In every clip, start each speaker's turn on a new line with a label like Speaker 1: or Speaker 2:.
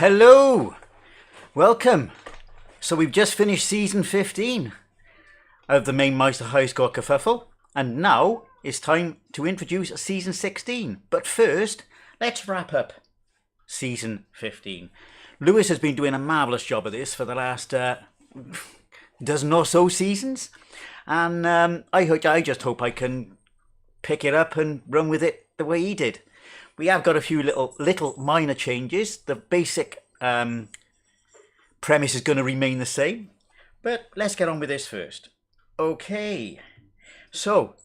Speaker 1: Hello, welcome. So we've just finished season 15 of the Mamemeister high score Kerfuffle, and now it's time to introduce season 16. But first, let's wrap up season 15. Lewis has been doing a marvellous job of this for the last dozen or so seasons, and I just hope I can pick it up and run with it the way he did. We have got a few little minor changes. The basic premise is going to remain the same, but let's get on with this first. Okay, so,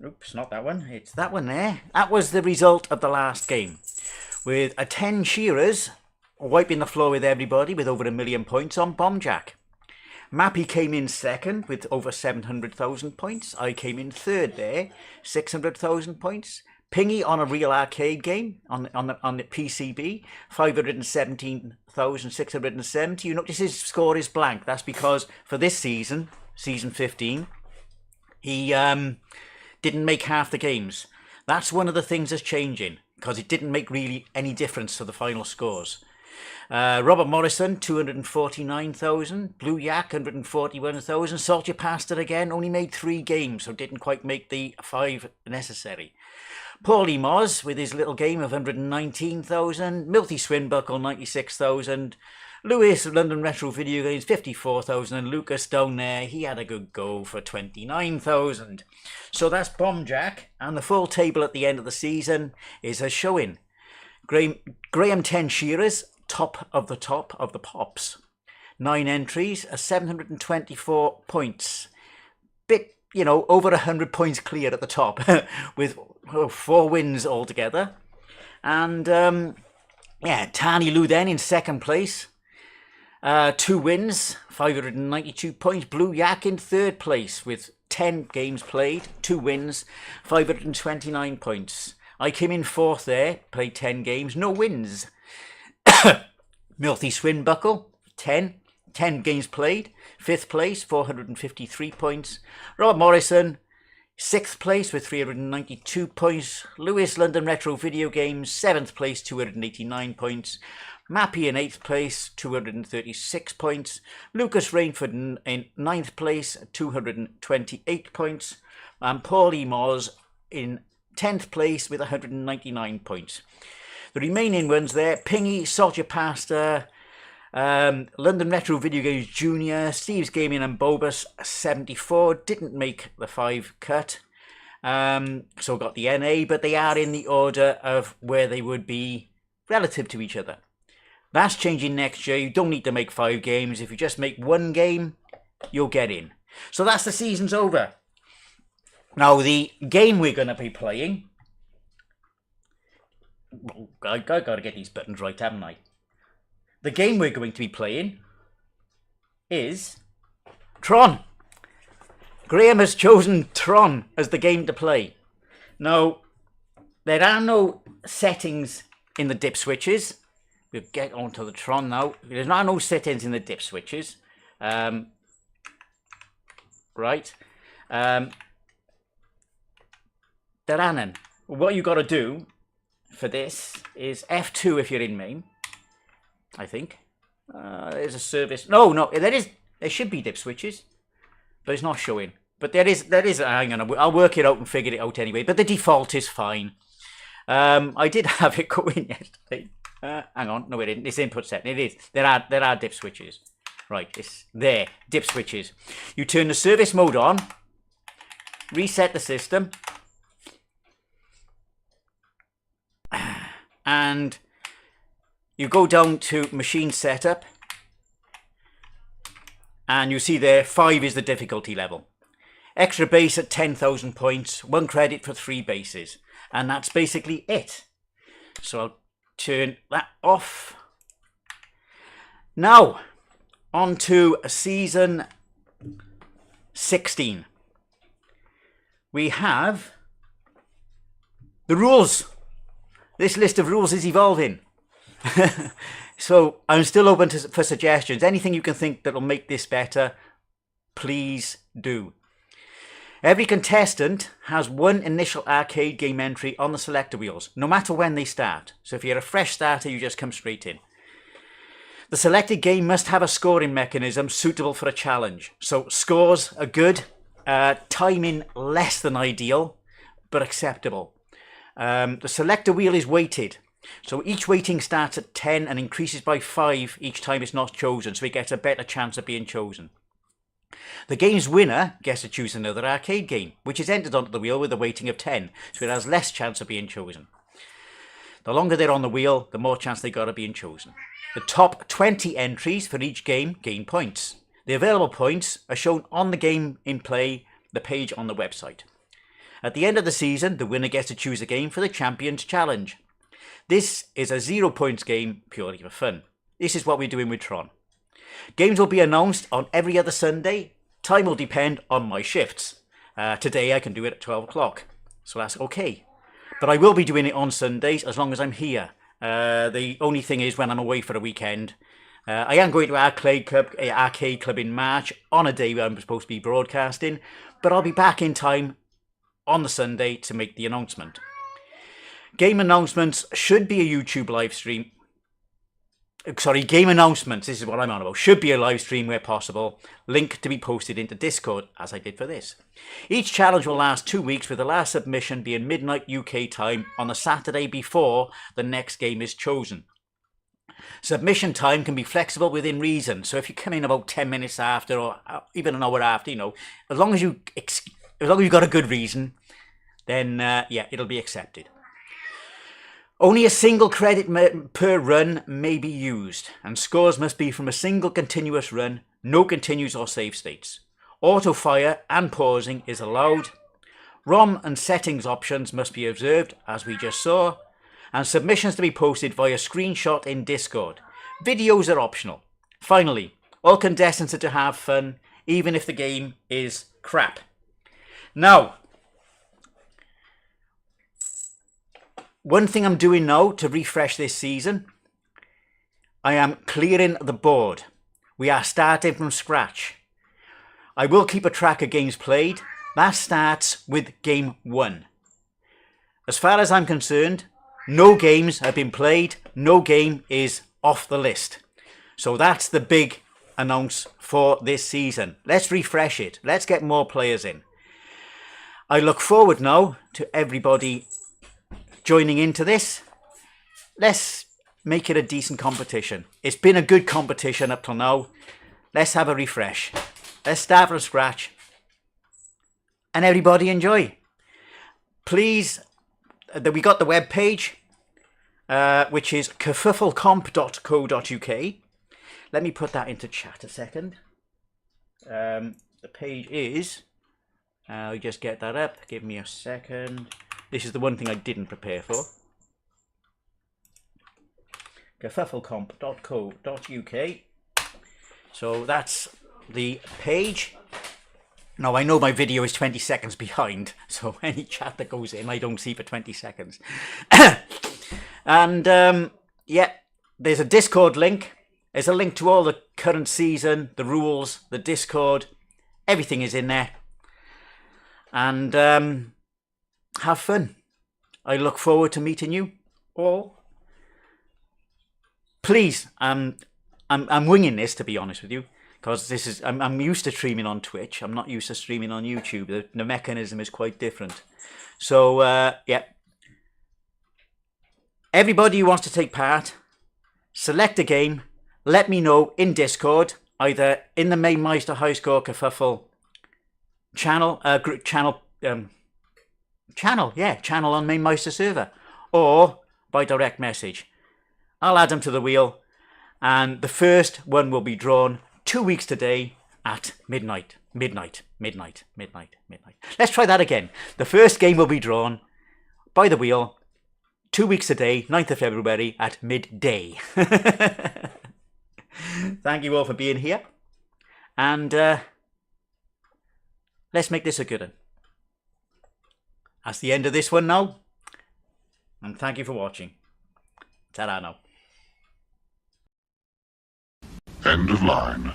Speaker 1: oops, not that one, it's that one there. That was the result of the last game, with a 10 shearers wiping the floor with everybody with over 1 million points on Bombjack. Mappy came in second with over 700,000 points. I came in third there, 600,000 points. Pingy on a real arcade game on the PCB, 517,670. You notice his score is blank. That's because for this season, season 15, he didn't make half the games. That's one of the things that's changing, because it didn't make really any difference to the final scores. Robert Morrison, 249,000. Blue Yak, 141,000. Salt Your Pasta again, only made 3 games, so didn't quite make the 5 necessary. Paulie Moz with his little game of 119,000. Milty Swinbuckle, 96,000. Lewis, London Retro Video Games, 54,000. And Lucas down there, he had a good go for 29,000. So that's Bombjack, and the full table at the end of the season is as showing. Graham 10 shearers, top of the pops. 9 entries, 724 points. Bit, over 100 points clear at the top with 4 wins altogether. And Tani Lou then in second place. 2 wins, 592 points. Blue Yak in third place with 10 games played, 2 wins, 529 points. I came in fourth there, played 10 games, no wins. Milty Swinbuckle, 10 games played, 5th place, 453 points. Rob Morrison, 6th place with 392 points. Lewis, London Retro Video Games, 7th place, 289 points. Mappy in 8th place, 236 points. Lucas Rainford in 9th place, 228 points. And Paulie Moz in 10th place with 199 points. The remaining ones there, Pingy, Salt Your Pasta, London Retro Video Games Junior, Steve's Gaming and Bobus, 74, didn't make the 5 cut, so got the NA, but they are in the order of where they would be relative to each other. That's changing next year. You don't need to make 5 games. If you just make 1 game, you'll get in. So that's the season's over. Now the game we're going to be playing, I got to get these buttons right, haven't I? The game we're going to be playing is TRON. Graham has chosen TRON as the game to play. Now, there are no settings in the dip switches. We'll get onto the TRON now. There's no settings in the dip switches. Right. There are none. What you got to do for this is F2 if you're in MAME. I think there's a service. No, there should be dip switches, but it's not showing. But there is. Hang on, I'll work it out and figure it out anyway. But the default is fine. I did have it going yesterday. Hang on, no, it didn't. It's input setting. It is. There are dip switches. Right, it's there. Dip switches. You turn the service mode on. Reset the system. And you go down to machine setup, and you see there 5 is the difficulty level. Extra base at 10,000 points, 1 credit for 3 bases, and that's basically it. So I'll turn that off. Now, on to season 16. We have the rules. This list of rules is evolving. So I'm still open for suggestions. Anything you can think that will make this better, please do. Every contestant has one initial arcade game entry on the selector wheels, no matter when they start. So if you're a fresh starter, you just come straight in. The selected game must have a scoring mechanism suitable for a challenge. So scores are good, timing less than ideal, but acceptable. The selector wheel is weighted. So each weighting starts at 10 and increases by 5 each time it's not chosen, so it gets a better chance of being chosen. The game's winner gets to choose another arcade game, which is entered onto the wheel with a weighting of 10, so it has less chance of being chosen. The longer they're on the wheel, the more chance they got of being chosen. The top 20 entries for each game gain points. The available points are shown on the game in play, the page on the website. At the end of the season, the winner gets to choose a game for the Champions Challenge. This is a 0 points game purely for fun. This is what we're doing with TRON. Games will be announced on every other Sunday. Time will depend on my shifts. Today I can do it at 12 o'clock, so that's okay. But I will be doing it on Sundays as long as I'm here. The only thing is when I'm away for a weekend. I am going to arcade club in March on a day where I'm supposed to be broadcasting, but I'll be back in time on the Sunday to make the announcement. Game announcements should be a YouTube live stream. Sorry, game announcements, this is what I'm on about, should be a live stream where possible. Link to be posted into Discord, as I did for this. Each challenge will last 2 weeks, with the last submission being midnight UK time on the Saturday before the next game is chosen. Submission time can be flexible within reason, so if you come in about 10 minutes after or even an hour after, as long as you've got a good reason, then yeah, it'll be accepted. Only a single credit per run may be used, and scores must be from a single continuous run, no continues or save states. Auto fire and pausing is allowed. ROM and settings options must be observed, as we just saw, and submissions to be posted via screenshot in Discord. Videos are optional. Finally, all contestants are to have fun, even if the game is crap. Now, one thing I'm doing now to refresh this season, I am clearing the board. We are starting from scratch. I will keep a track of games played. That starts with game 1. As far as I'm concerned, no games have been played. No game is off the list. So that's the big announce for this season. Let's refresh it. Let's get more players in. I look forward now to everybody joining into this. Let's make it a decent competition. It's been a good competition up till now. Let's have a refresh. Let's start from scratch and everybody enjoy. Please, we got the web page, which is kerfufflecomp.co.uk. Let me put that into chat a second. The page is, I'll just get that up. Give me a second. This is the one thing I didn't prepare for. kerfufflecomp.co.uk. So that's the page. Now I know my video is 20 seconds behind, so any chat that goes in I don't see for 20 seconds. And yeah, there's a Discord link. There's a link to all the current season, the rules, the Discord. Everything is in there. And have fun. I look forward to meeting you all. Please, I'm winging this, to be honest with you, because this is I'm used to streaming on Twitch. I'm not used to streaming on YouTube. The mechanism is quite different. So yeah, everybody who wants to take part, select a game. Let me know in Discord, either in the Mamemeister High Score Kerfuffle channel, channel on Mamemeister server, or by direct message. I'll add them to the wheel, and the first one will be drawn 2 weeks today at midnight. Let's try that again. The first game will be drawn by the wheel 2 weeks today, 9th of February at midday. Thank you all for being here, and let's make this a good one. That's the end of this one now, and thank you for watching. Ta-da now.
Speaker 2: End of line.